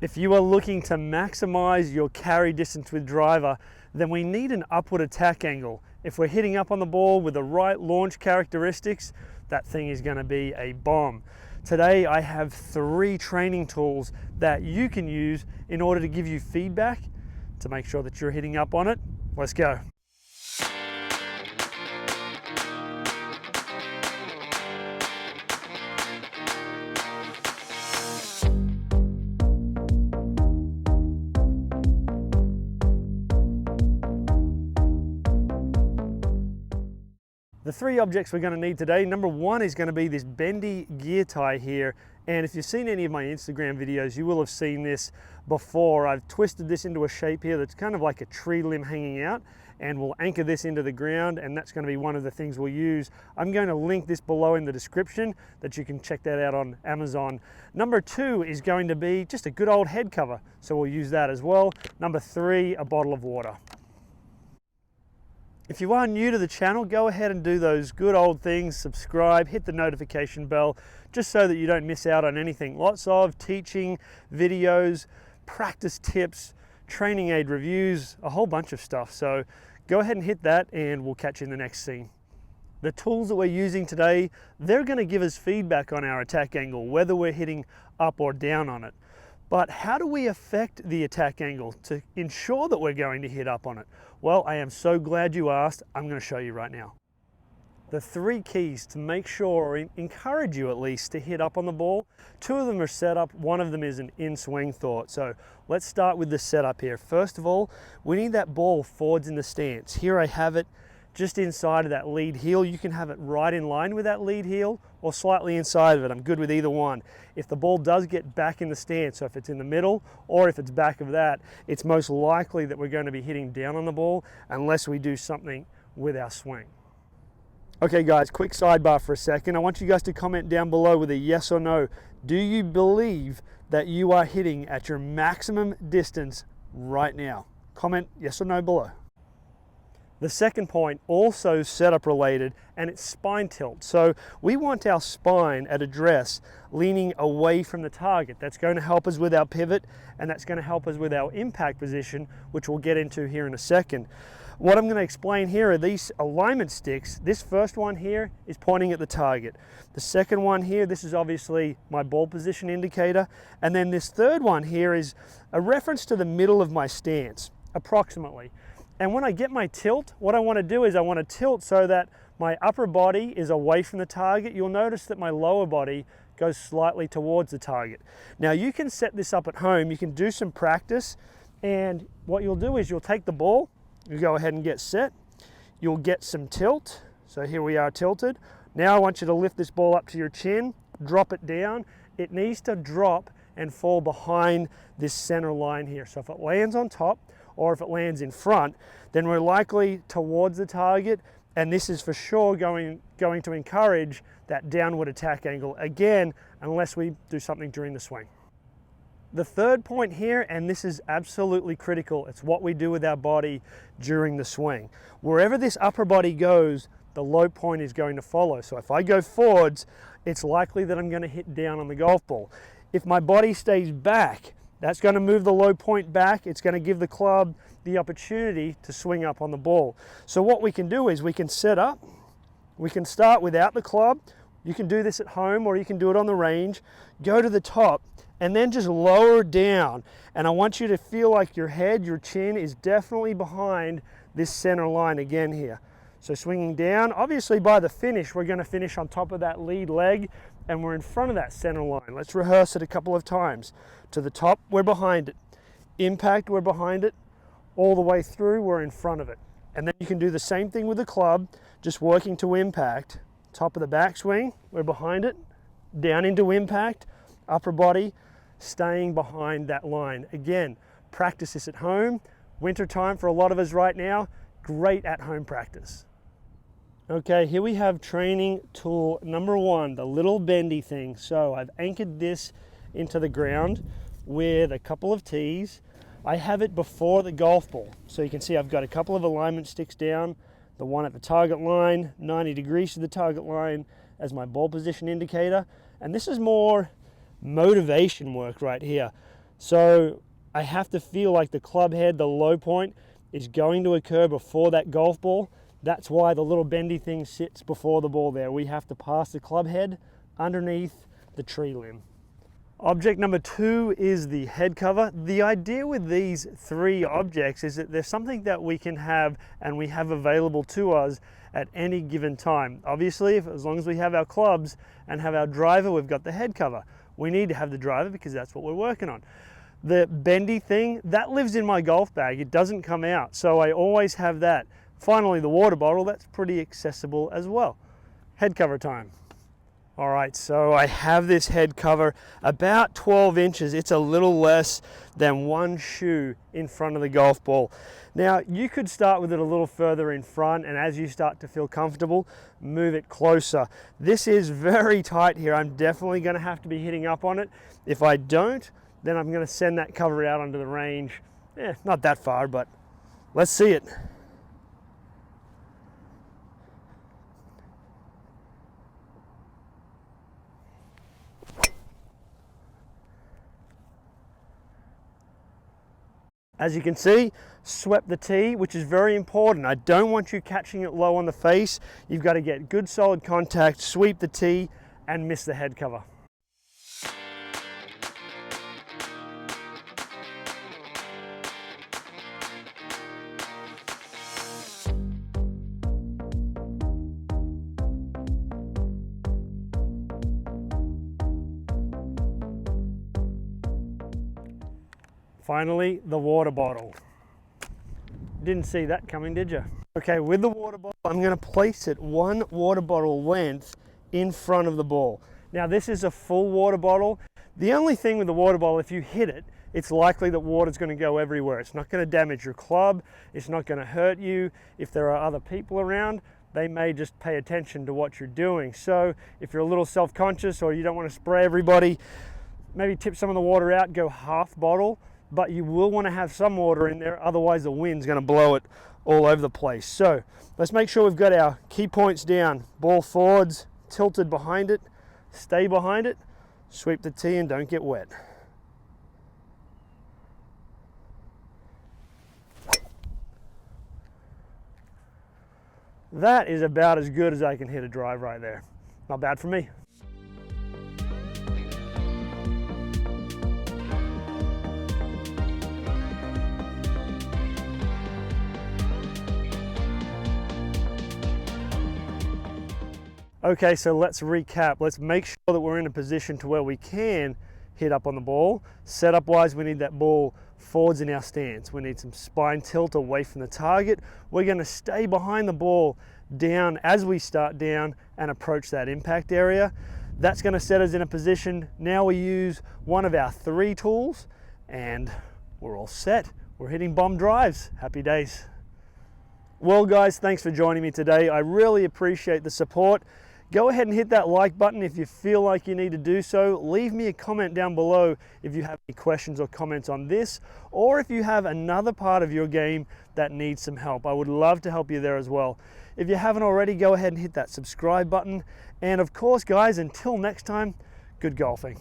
If you are looking to maximize your carry distance with driver, then we need an upward attack angle. If we're hitting up on the ball with the right launch characteristics, that thing is going to be a bomb. Today I have 3 training tools that you can use in order to give you feedback to make sure that you're hitting up on it. Let's go. The 3 objects we're going to need today, number 1 is going to be this bendy gear tie here, and if you've seen any of my Instagram videos you will have seen this before. I've twisted this into a shape here that's kind of like a tree limb hanging out, and we'll anchor this into the ground, and that's going to be one of the things we'll use. I'm going to link this below in the description that you can check that out on Amazon. Number 2 is going to be just a good old head cover, so we'll use that as well. Number 3, a bottle of water. If you are new to the channel, go ahead and do those good old things, subscribe, hit the notification bell, just so that you don't miss out on anything. Lots of teaching videos, practice tips, training aid reviews, a whole bunch of stuff. So go ahead and hit that and we'll catch you in the next scene. The tools that we're using today, they're going to give us feedback on our attack angle, whether we're hitting up or down on it. But how do we affect the attack angle to ensure that we're going to hit up on it? Well, I am so glad you asked. I'm going to show you right now. The 3 keys to make sure, or encourage you at least, to hit up on the ball. 2 of them are setup, 1 of them is an in-swing thought. So let's start with the setup here. First of all, we need that ball forwards in the stance. Here I have it just inside of that lead heel. You can have it right in line with that lead heel or slightly inside of it. I'm good with either one. If the ball does get back in the stance, so if it's in the middle or if it's back of that, it's most likely that we're going to be hitting down on the ball unless we do something with our swing. Okay guys, quick sidebar for a second. I want you guys to comment down below with a yes or no. Do you believe that you are hitting at your maximum distance right now? Comment yes or no below. The second point, also setup related, and it's spine tilt. So we want our spine at address leaning away from the target. That's going to help us with our pivot, and that's going to help us with our impact position, which we'll get into here in a second. What I'm going to explain here are these alignment sticks. This first one here is pointing at the target. The second one here, this is obviously my ball position indicator. And then this third one here is a reference to the middle of my stance, approximately. And when I get my tilt, what I want to do is I want to tilt so that my upper body is away from the target. You'll notice that my lower body goes slightly towards the target. Now you can set this up at home. You can do some practice, and what you'll do is you'll take the ball, you go ahead and get set. You'll get some tilt. So here we are tilted. Now I want you to lift this ball up to your chin, drop it down. It needs to drop and fall behind this center line here. So if it lands on top, or if it lands in front, then we're likely towards the target, and this is for sure going to encourage that downward attack angle, again, unless we do something during the swing. The third point here, and this is absolutely critical, it's what we do with our body during the swing. Wherever this upper body goes, the low point is going to follow. So if I go forwards, it's likely that I'm going to hit down on the golf ball. If my body stays back, that's going to move the low point back. It's going to give the club the opportunity to swing up on the ball. So what we can do is we can set up. We can start without the club. You can do this at home or you can do it on the range. Go to the top and then just lower down. And I want you to feel like your head, your chin is definitely behind this center line again here. So swinging down, obviously by the finish, we're going to finish on top of that lead leg and we're in front of that center line. Let's rehearse it a couple of times. To the top, we're behind it. Impact, we're behind it. All the way through, we're in front of it. And then you can do the same thing with the club, just working to impact. Top of the backswing, we're behind it. Down into impact, upper body, staying behind that line. Again, practice this at home. Winter time for a lot of us right now, great at home practice. Okay, here we have training tool number 1, the little bendy thing. So I've anchored this into the ground with a couple of tees. I have it before the golf ball. So you can see I've got a couple of alignment sticks down, the one at the target line, 90 degrees to the target line as my ball position indicator. And this is more motivation work right here. So I have to feel like the club head, the low point, is going to occur before that golf ball. That's why the little bendy thing sits before the ball there. We have to pass the club head underneath the tree limb. Object number 2 is the head cover. The idea with these 3 objects is that there's something that we can have and we have available to us at any given time. Obviously, as long as we have our clubs and have our driver, we've got the head cover. We need to have the driver because that's what we're working on. The bendy thing, that lives in my golf bag. It doesn't come out, so I always have that. Finally, the water bottle, that's pretty accessible as well. Head cover time. All right, so I have this head cover about 12 inches. It's a little less than 1 shoe in front of the golf ball. Now, you could start with it a little further in front, and as you start to feel comfortable, move it closer. This is very tight here. I'm definitely gonna have to be hitting up on it. If I don't, then I'm gonna send that cover out onto the range. Not that far, but let's see it. As you can see, swept the tee, which is very important. I don't want you catching it low on the face. You've got to get good solid contact, sweep the tee, and miss the head cover. Finally, the water bottle. Didn't see that coming, did you? Okay, with the water bottle, I'm going to place it 1 water bottle length in front of the ball. Now, this is a full water bottle. The only thing with the water bottle, if you hit it, it's likely that water's going to go everywhere. It's not going to damage your club. It's not going to hurt you. If there are other people around, they may just pay attention to what you're doing. So if you're a little self-conscious or you don't want to spray everybody, maybe tip some of the water out, go half bottle. But you will want to have some water in there, otherwise the wind's going to blow it all over the place. So let's make sure we've got our key points down. Ball forwards, tilted behind it, stay behind it, sweep the tee and don't get wet. That is about as good as I can hit a drive right there. Not bad for me. Okay, so let's recap. Let's make sure that we're in a position to where we can hit up on the ball. Setup wise, we need that ball forwards in our stance. We need some spine tilt away from the target. We're going to stay behind the ball down as we start down and approach that impact area. That's going to set us in a position. Now we use one of our 3 tools and we're all set. We're hitting bomb drives. Happy days. Well guys, thanks for joining me today. I really appreciate the support. Go ahead and hit that like button if you feel like you need to do so. Leave me a comment down below if you have any questions or comments on this, or if you have another part of your game that needs some help. I would love to help you there as well. If you haven't already, go ahead and hit that subscribe button. And of course, guys, until next time, good golfing.